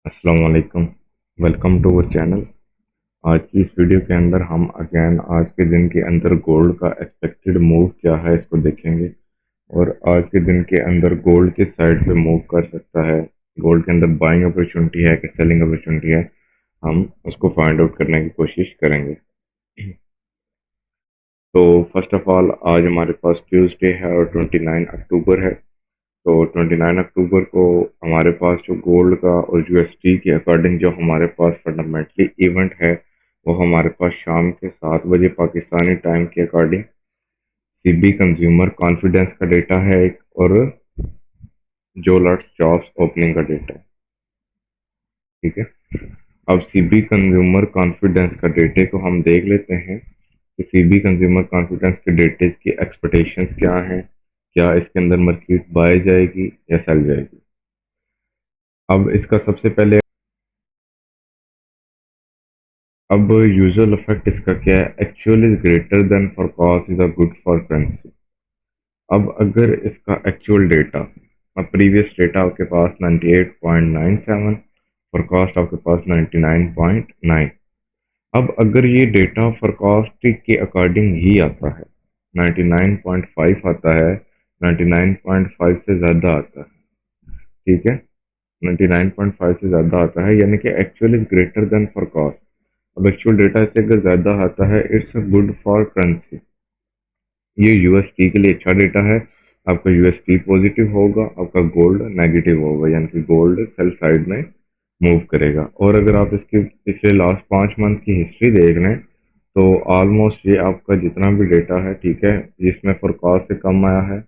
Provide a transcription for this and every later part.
अस्सलाम वालेकुम। Welcome to our channel. आज की इस वीडियो के अंदर हम अगेन आज के दिन के अंदर गोल्ड का एक्सपेक्टेड मूव क्या है इसको देखेंगे। और आज के दिन के अंदर गोल्ड किस साइड पे मूव कर सकता है, गोल्ड के अंदर बाइंग अपॉर्चुनिटी है कि सेलिंग अपॉर्चुनिटी है, हम उसको फाइंड आउट करने की कोशिश करेंगे। तो फर्स्ट ऑफ ऑल आज हमारे पास ट्यूसडे है और 29 अक्टूबर है। तो 29 अक्टूबर को हमारे पास जो गोल्ड का और यूएसडी के अकॉर्डिंग जो हमारे पास फंडामेंटली इवेंट है, वो हमारे पास शाम के 7 बजे पाकिस्तानी टाइम के अकॉर्डिंग सीबी कंज्यूमर कॉन्फिडेंस का डेटा है एक, और जो लॉट्स जॉब्स ओपनिंग का डेटा है। ठीक है। अब सीबी कंज्यूमर कॉन्फिडेंस का डेटे को हम देख लेते हैं कि सीबी कंज्यूमर कॉन्फिडेंस के डेटे की एक्सपेक्टेशंस क्या हैं, क्या इसके अंदर मार्केट बाय जाएगी या सेल जाएगी। अब इसका सबसे पहले अब यूजुअल इफेक्ट इसका क्या है, actual is greater than forecast is a good for currency. अब अगर इसका एक्चुअल डेटा, अब प्रीवियस डेटा आपके पास 98.97, फोरकास्ट आपके पास 99.9। अब अगर ये डेटा फोरकास्ट के अकॉर्डिंग ही आता है, 99.5 आता है, 99.5 से ज़्यादा आता है, ठीक है, 99.5 से ज़्यादा आता है, यानी कि actual is greater than forecast. अब एक्चुअल डेटा से अगर ज़्यादा आता है, इट्स गुड फॉर करेंसी। ये यूएसटी के लिए अच्छा डेटा है। आपका यूएसटी पॉजिटिव होगा, आपका गोल्ड नेगेटिव होगा, यानी कि गोल्ड सेल साइड में मूव करेगा। और अगर आप इसके पिछले लास्ट 5 मंथ की हिस्ट्री देख लें तो ऑलमोस्ट ये आपका जितना भी डेटा है, ठीक है, जिसमें फोरकास्ट से कम आया है,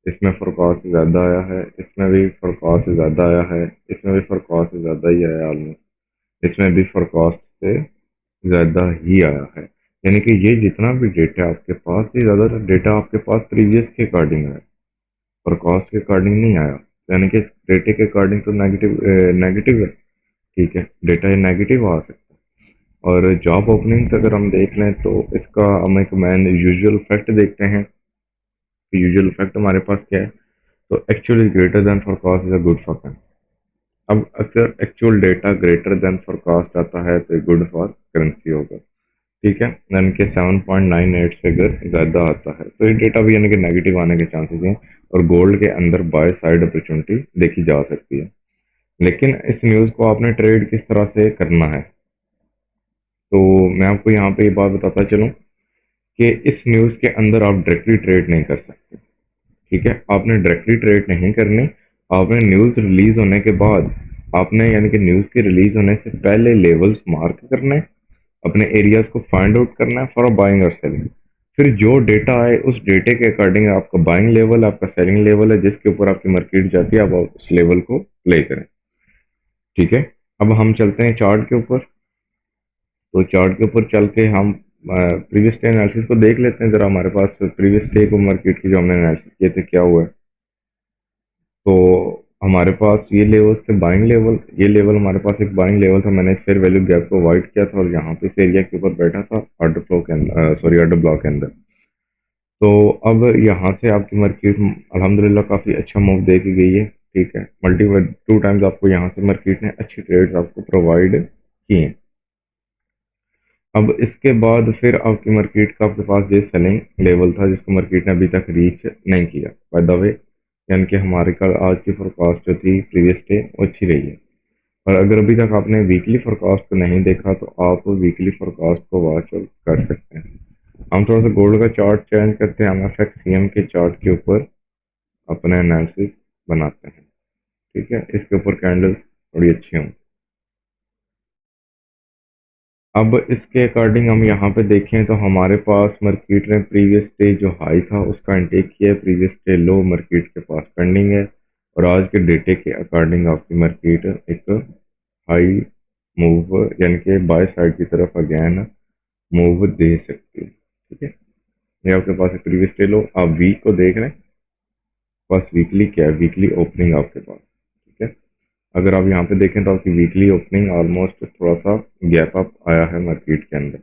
इसमें फोरकास्ट से ज़्यादा आया है, इसमें भी फोरकास्ट से ज़्यादा आया है, इसमें भी फोरकास्ट से ज़्यादा ही आया है, ऑलमोस्ट इसमें भी फोरकास्ट से ज़्यादा ही आया है। यानी कि ये जितना भी डेटा है आपके पास, ये ज़्यादा डेटा आपके पास प्रीवियस के अकॉर्डिंग है, फोरकास्ट के अकॉर्डिंग नहीं आया। यानी कि डेटे के अकॉर्डिंग तो नेगेटिव नेगेटिव है, ठीक है, डेटा ये नेगेटिव आ सकता है। और जॉब ओपनिंग्स अगर हम देख लें तो इसका हम एक मैन यूजुअल फैक्ट देखते हैं। तो यूजुअल फैक्ट हमारे पास क्या है, तो actual is greater than forecast is a good for currency. अब अक्सर actual data greater than forecast आता है तो गुड फॉर करेंसी होगा, ठीक है, यानी कि 7.98 से अगर ज़्यादा आता है तो ये डेटा भी यानी कि नेगेटिव आने के चांसेस हैं, और गोल्ड के अंदर बाय साइड अपॉर्चुनिटी देखी जा सकती है। लेकिन इस न्यूज़ को आपने ट्रेड किस तरह से करना है, तो मैं आपको यहाँ पे ये बात बताता चलूँ कि इस न्यूज़ के अंदर आप डायरेक्टली ट्रेड नहीं कर सकते, ठीक है, आपने डायरेक्टली ट्रेड नहीं करनी। आपने न्यूज़ रिलीज होने के बाद, आपने यानी कि न्यूज़ के रिलीज होने से पहले लेवल्स मार्क करने, अपने एरियाज को फाइंड आउट करना है फॉर बाइंग और सेलिंग। फिर जो डेटा आए उस डेटे के अकॉर्डिंग आपका बाइंग लेवल, आपका सेलिंग लेवल है, जिसके ऊपर आपकी मार्केट जाती है, आप उस लेवल को प्ले करें, ठीक है। अब हम चलते हैं चार्ट के ऊपर। तो चार्ट के ऊपर चल के हम प्रीवियस डे एनालिसिस को देख लेते हैं। ज़रा हमारे पास प्रीवियस डे को मार्केट की जो हमने एनालिसिस किए थे क्या हुआ है। तो हमारे पास ये लेवल थे बाइंग लेवल, ये लेवल हमारे पास एक बाइंग लेवल था। मैंने इस फेयर वैल्यू गैप को अवॉइड किया था और यहाँ पे इस एरिया के ऊपर बैठा था ऑर्डर फ्लो के अंदर, सॉरी ऑर्डर ब्लॉक के अंदर। तो अब यहाँ से आपकी मार्केट अल्हम्दुलिल्लाह काफ़ी अच्छा मूव दे के गई है, ठीक है, मल्टीपल 2 टाइम्स आपको यहाँ से मार्केट ने अच्छी ट्रेड्स आपको प्रोवाइड किए हैं। अब इसके बाद फिर आपकी मार्केट का आपके पास ये सेलिंग लेवल था जिसको मार्केट ने अभी तक रीच नहीं किया, बाय द वे, यानी कि हमारे कल आज की फोरकास्ट जो थी प्रीवियस डे वो अच्छी रही है। और अगर अभी तक आपने वीकली फोरकास्ट को नहीं देखा तो आप वीकली फोरकास्ट को वॉच कर सकते हैं। हम थोड़ा सा गोल्ड का चार्ट चेंज करते हैं, हम FXCM के चार्ट के ऊपर अपना एनालिसिस बनाते हैं, ठीक है, इसके ऊपर कैंडल्स थोड़ी अच्छी हों। अब इसके अकॉर्डिंग हम यहाँ पे देखें तो हमारे पास मार्केट ने प्रीवियस डे जो हाई था उसका इंटेक किया है, प्रीवियस डे लो मार्केट के पास पेंडिंग है, और आज के डेटे के अकॉर्डिंग आपकी मार्केट एक हाई मूव यानी कि बाय साइड की तरफ अगेन मूव दे सकती है, ठीक है। ये आपके पास है प्रीवियस डे लो। आप वीक को देख रहे हैं, बस वीकली क्या है, वीकली ओपनिंग आपके पास, ठीक है। अगर आप यहाँ पे देखें तो आपकी वीकली ओपनिंग ऑलमोस्ट थोड़ा सा गैप अप आया है मार्केट के अंदर।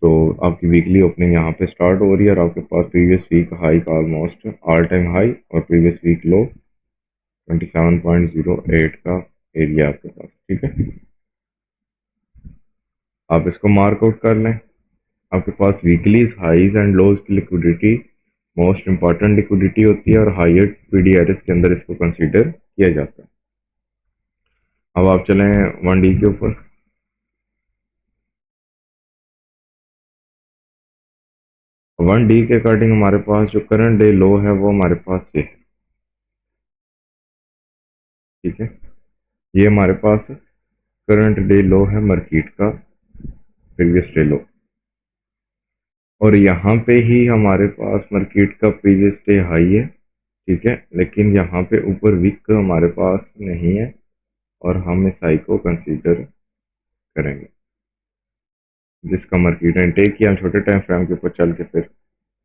तो आपकी वीकली ओपनिंग यहाँ पे स्टार्ट हो रही है और आपके पास प्रीवियस वीक हाई का ऑलमोस्ट ऑल टाइम हाई और प्रीवियस वीक लो 27.08 का एरिया आपके पास, ठीक है, आप इसको मार्क आउट कर लें। आपके पास वीकलीज हाइज एंड लोज की लिक्विडिटी मोस्ट इंपॉर्टेंट लिक्विडिटी होती है और हायर पीडीआरएस के अंदर इसको कंसीडर किया जाता है। अब आप चलें 1D के ऊपर। 1D के अकॉर्डिंग हमारे पास जो करंट डे लो है वो हमारे पास ये है। ठीक है, ये हमारे पास करंट डे लो है मार्केट का, प्रीवियस डे लो। और यहाँ पे ही हमारे पास मार्केट का प्रीवियस डे हाई है। ठीक है, लेकिन यहाँ पे ऊपर विक हमारे पास नहीं है और हम इस हाई को कंसीडर करेंगे, जिसका मार्केट ने टेक किया। हम छोटे टाइम फ्रेम के ऊपर चल के फिर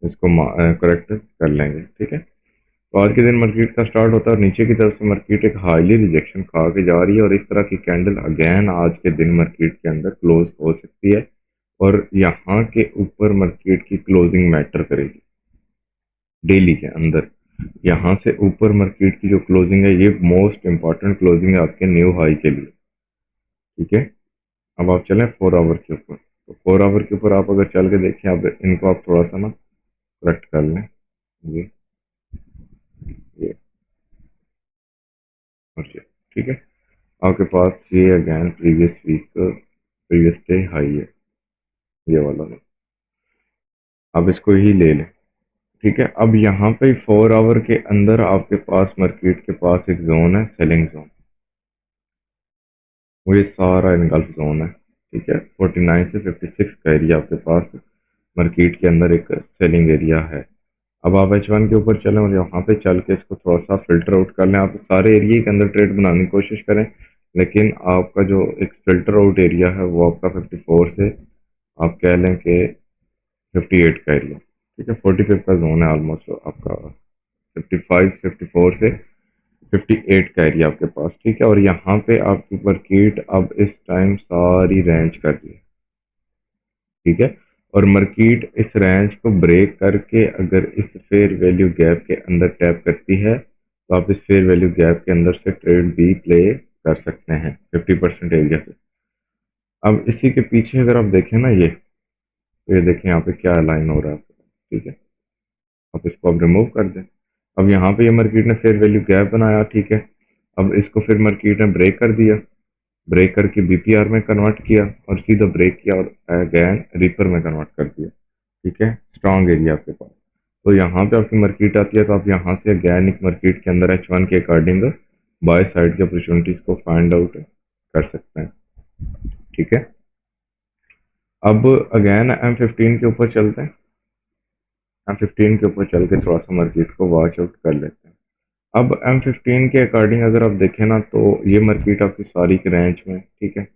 इसको करेक्ट कर लेंगे। ठीक है, तो आज के दिन मार्केट का स्टार्ट होता है और नीचे की तरफ से मार्केट एक हाईली रिजेक्शन खा के जा रही है और इस तरह की कैंडल अगेन आज के दिन मार्केट के अंदर क्लोज हो सकती है और यहाँ के ऊपर मार्केट की क्लोजिंग मैटर करेगी डेली के अंदर। यहाँ से ऊपर मार्केट की जो क्लोजिंग है ये मोस्ट इंपॉर्टेंट क्लोजिंग है आपके न्यू हाई के लिए। ठीक है, अब आप चलें 4 आवर के ऊपर। तो 4 आवर के ऊपर आप अगर चल के देखें, अब इनको आप थोड़ा सा ना करेक्ट कर लें, ये और ये। ठीक है, आपके पास ये again previous week previous day high है, ये वाला ना, आप इसको ही ले लें। ठीक है, अब यहाँ पे 4 आवर के अंदर आपके पास मार्केट के पास एक जोन है, सेलिंग जोन, वो ये सारा इनगल्फ जोन है। ठीक है, 49 से 56 का एरिया आपके पास मार्केट के अंदर एक सेलिंग एरिया है। अब आप H1 के ऊपर चलें और यहाँ पे चल के इसको थोड़ा सा फिल्टर आउट कर लें। आप सारे एरिया के अंदर ट्रेड बनाने की कोशिश करें, लेकिन आपका जो एक फिल्टर आउट एरिया है वो आपका 54 से आप कह लें कि 58 का एरिया। ठीक है, 45 का जोन है ऑलमोस्ट आपका, 55 54 से 58 का एरिया आपके पास। ठीक है, और यहाँ पे आपकी मार्केट अब इस टाइम सारी रेंज कर रही है। ठीक है, और मार्केट इस रेंज को ब्रेक करके अगर इस फेयर वैल्यू गैप के अंदर टैप करती है तो आप इस फेयर वैल्यू गैप के अंदर से ट्रेड भी प्ले कर सकते हैं 50% एरिया से। अब इसी के पीछे अगर आप देखें ना, ये देखें यहाँ पे क्या लाइन हो रहा है। ठीक है, आप इसको अब रिमूव कर दें। अब यहाँ पे ये मार्केट ने फेयर वैल्यू गैप बनाया। ठीक है, अब इसको फिर मार्केट ने ब्रेक कर दिया, ब्रेक करके बीपीआर में कन्वर्ट किया और सीधा ब्रेक किया और अगेन रिपर में कन्वर्ट कर दिया। ठीक है, स्ट्रॉन्ग एरिया आपके पास। तो यहाँ पे आपकी मार्केट आती है तो आप यहाँ से अगेन एक मार्केट के अंदर H1 के अकॉर्डिंग बाय साइड की अपॉर्चुनिटीज को फाइंड आउट कर सकते हैं। ठीक है, अब अगेन M15 के ऊपर चलते हैं। M15 के ऊपर चल के थोड़ा सा मार्केट को वॉच आउट कर लेते हैं। अब M15 के अकॉर्डिंग अगर आप देखें ना, तो ये मार्केट आपकी सारी की रेंज में, ठीक है,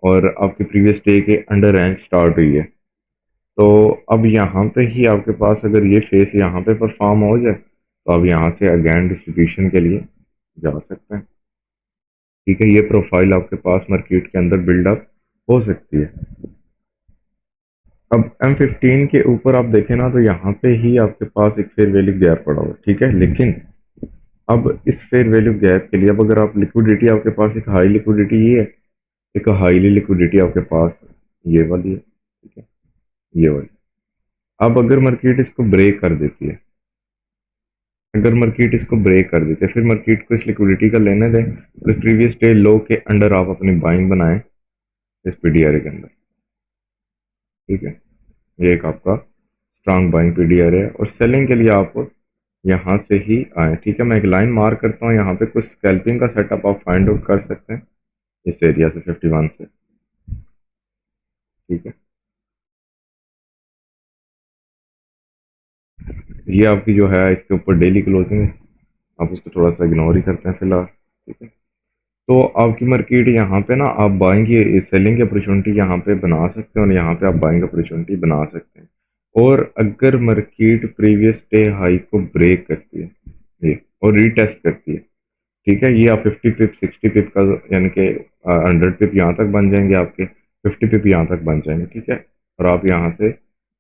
और आपकी प्रीवियस डे के अंडर रेंज स्टार्ट हुई है। तो अब यहाँ पे ही आपके पास अगर ये फेस यहाँ पे परफॉर्म हो जाए तो आप यहाँ से अगेन डिस्ट्रीब्यूशन के लिए जा सकते हैं। ठीक है, ये प्रोफाइल आपके पास मार्केट के अंदर बिल्डअप हो सकती है। अब M15 के ऊपर आप देखें ना, तो यहाँ पे ही आपके पास एक फेयर वैल्यू गैप पड़ा हुआ है। ठीक है, लेकिन अब इस फेयर वैल्यू गैप के लिए अब अगर आप लिक्विडिटी, आपके पास एक हाई लिक्विडिटी ये है, एक हाईली लिक्विडिटी आपके पास ये वाली है। ठीक है, ये वाली। अब अगर मार्केट इसको ब्रेक कर देती है, अगर मार्केट इसको ब्रेक कर देती है, फिर मार्केट को इस लिक्विडिटी का लेने दें और प्रीवियस डे लो के अंडर आप अपनी बाइंग बनाएं इस पीडीआर के अंदर। ठीक है, ये एक आपका स्ट्रांग बाइंग पीडीआर है और सेलिंग के लिए आप यहाँ से ही आए। ठीक है, मैं एक लाइन मार्क करता हूँ, यहाँ पे कुछ स्कैल्पिंग का सेटअप आप फाइंड आउट कर सकते हैं इस एरिया से 51 से। ठीक है, ये आपकी जो है इसके ऊपर डेली क्लोजिंग है, आप उसको थोड़ा सा इग्नोर ही करते हैं फिलहाल। ठीक है, तो आपकी मार्केट यहाँ पे ना आप बाइंग की सेलिंग की अपॉर्चुनिटी यहाँ पे बना सकते हैं और यहाँ पे आप बाइंग अपॉर्चुनिटी बना सकते हैं। और अगर मार्केट प्रीवियस डे हाई को ब्रेक करती है ये और रीटेस्ट करती है, ठीक है, ये आप 50 पिप 60 पिप का यानी कि 100 पिप यहाँ तक बन जाएंगे आपके, 50 पिप यहाँ तक बन जाएंगे। ठीक है, और आप यहाँ से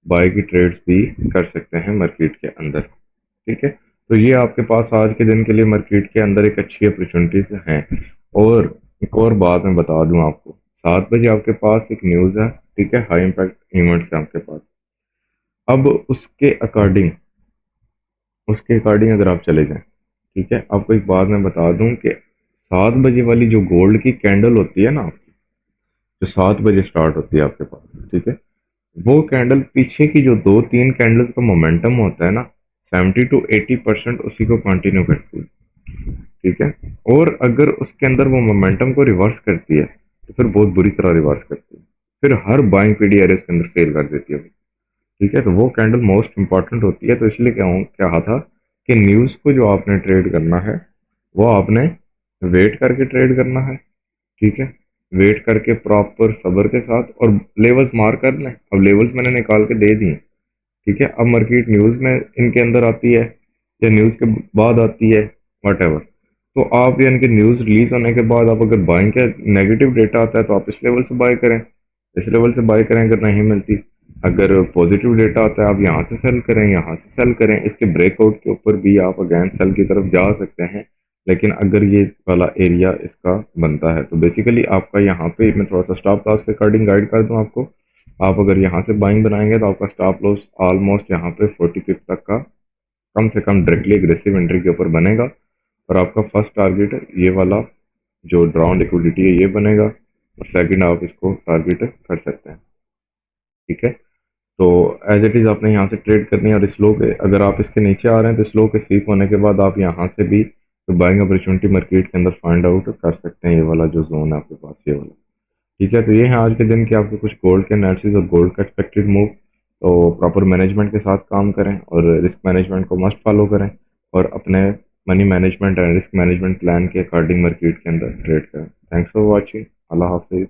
बाय की ट्रेड्स भी कर सकते हैं मार्केट के अंदर। ठीक है, तो ये आपके पास आज के दिन के लिए मार्केट के अंदर एक अच्छी अपॉर्चुनिटीज हैं। और एक और बात मैं बता दूं आपको, 7 बजे आपके पास एक न्यूज़ है, ठीक है, हाई इम्पैक्ट इवेंट्स है आपके पास। अब उसके अकॉर्डिंग अगर आप चले जाएं, ठीक है, आपको एक बात मैं बता दूं कि 7 बजे वाली जो गोल्ड की कैंडल होती है ना आपकी, जो 7 बजे स्टार्ट होती है आपके पास, ठीक है, वो कैंडल पीछे की जो 2-3 कैंडल्स का मोमेंटम होता है ना, 70 to 80% उसी को कंटिन्यू करती है, ठीक है। और अगर उसके अंदर वो मोमेंटम को रिवर्स करती है तो फिर बहुत बुरी तरह रिवर्स करती है, फिर हर बाइंग पीडीआर उसके अंदर फेल कर देती है, ठीक है। तो वो कैंडल मोस्ट इंपॉर्टेंट होती है, तो इसलिए क्या कहा था कि न्यूज़ को जो आपने ट्रेड करना है वो आपने वेट करके ट्रेड करना है, ठीक है, वेट करके प्रॉपर सब्र के साथ, और लेवल्स मार कर लें। अब लेवल्स मैंने निकाल के दे दिए, ठीक है। अब मार्केट न्यूज़ में इनके अंदर आती है या न्यूज़ के बाद आती है, वट एवर, तो आप यानी कि न्यूज़ रिलीज होने के बाद आप अगर बाइंग का नेगेटिव डेटा आता है तो आप इस लेवल से बाय करें, इस लेवल से बाय करें अगर नहीं मिलती। अगर पॉजिटिव डेटा आता है आप यहाँ से सेल करें, यहाँ से सेल करें, इसके ब्रेकआउट के ऊपर भी आप अगेन सेल की तरफ जा सकते हैं। लेकिन अगर ये वाला एरिया इसका बनता है तो बेसिकली आपका यहाँ पे मैं थोड़ा सा स्टॉप लॉस के अकॉर्डिंग गाइड कर दूँ आपको। आप अगर यहाँ से बाइंग बनाएंगे तो आपका स्टॉप लॉस ऑलमोस्ट यहाँ पे 40 पिप तक का कम से कम डायरेक्टली एग्रेसिव एंट्री के ऊपर बनेगा, और आपका फर्स्ट टारगेट ये वाला जो ड्राउन लिक्विडिटी है ये बनेगा, और सेकंड आप इसको टारगेट कर सकते हैं, ठीक है। तो एज इट इज़ आपने यहाँ से ट्रेड करनी है, और स्लो के अगर आप इसके नीचे आ रहे हैं तो स्लो के स्वीप होने के बाद आप यहाँ से भी तो बाइंग अपॉर्चुनिटी मार्केट के अंदर फाइंड आउट कर सकते हैं, ये वाला जो जोन है आपके पास ये वाला, ठीक है। तो ये है आज के दिन के आपके कुछ गोल्ड के एनालिसिस और गोल्ड का एक्सपेक्टेड मूव। तो प्रॉपर मैनेजमेंट के साथ काम करें और रिस्क मैनेजमेंट को मस्ट फॉलो करें, और अपने money management and risk management plan के अकॉर्डिंग मार्केट के अंदर ट्रेड करें। Thanks for watching. अल्लाह हाफिज़।